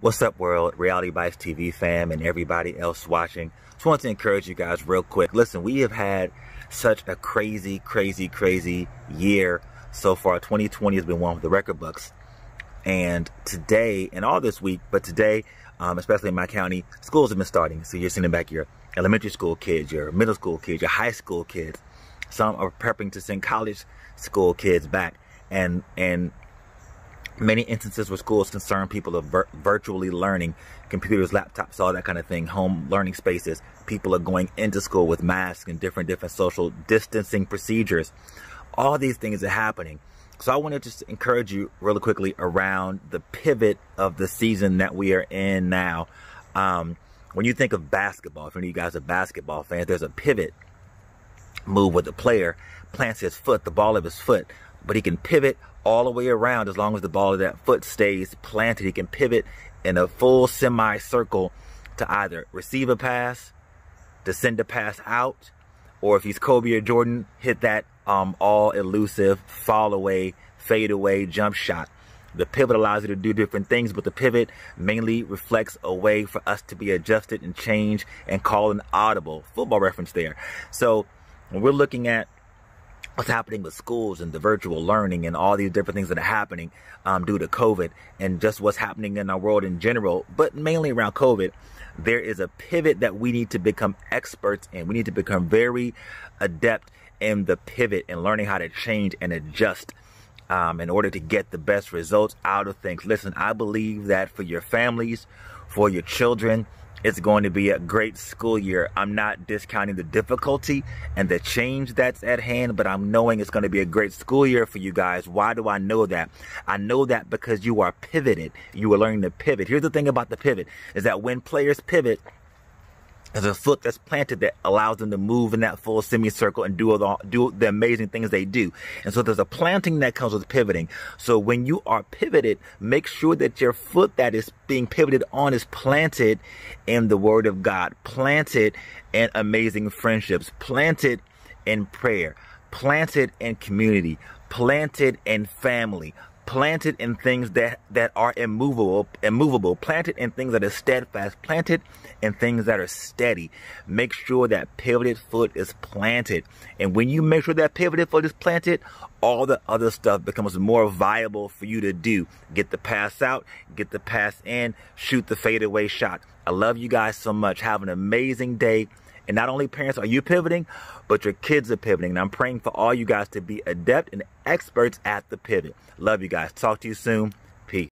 What's up, world? RealityBytesTV fam and everybody else watching. Just want to encourage you guys real quick. Listen, we have had such a crazy year so far. 2020 has been one of the record books. And today, and all this week, but today, especially in my county, schools have been starting. So you're sending back your elementary school kids, your middle school kids, your high school kids. Some are prepping to send college school kids back. And many instances where schools concern people are virtually learning, computers, laptops, all that kind of thing, home learning spaces. People are going into school with masks and different social distancing procedures. All these things are happening. So I want to just encourage you really quickly around the pivot of the season that we are in now. When you think of basketball, if any of you guys are basketball fans, there's a pivot move where the player plants his foot, the ball of his foot, but he can pivot all the way around as long as the ball of that foot stays planted. He can pivot in a full semicircle to either receive a pass, to send a pass out, or if he's Kobe or Jordan, hit that all elusive fall away, fade away jump shot. The pivot allows you to do different things, but the pivot mainly reflects a way for us to be adjusted and change and call an audible. Football reference there. So when we're looking at what's happening with schools and the virtual learning and all these different things that are happening due to COVID and just what's happening in our world in general, but mainly around COVID, there is a pivot that we need to become experts in. We need to become very adept in the pivot and learning how to change and adjust in order to get the best results out of things. Listen, I believe that for your families, for your children, it's going to be a great school year. I'm not discounting the difficulty and the change that's at hand, but I'm knowing it's going to be a great school year for you guys. Why do I know that? I know that because you are pivoted. You are learning to pivot. Here's the thing about the pivot is that when players pivot, there's a foot that's planted that allows them to move in that full semicircle and do the amazing things they do. And so there's a planting that comes with pivoting. So when you are pivoted, make sure that your foot that is being pivoted on is planted in the Word of God, planted in amazing friendships, planted in prayer, planted in community, planted in family, planted in things that are immovable, planted in things that are steadfast, planted in things that are steady. Make sure that pivoted foot is planted. And when you make sure that pivoted foot is planted, all the other stuff becomes more viable for you to do. Get the pass out, get the pass in, shoot the fadeaway shot. I love you guys so much. Have an amazing day. And not only parents are you pivoting, but your kids are pivoting. And I'm praying for all you guys to be adept and experts at the pivot. Love you guys. Talk to you soon.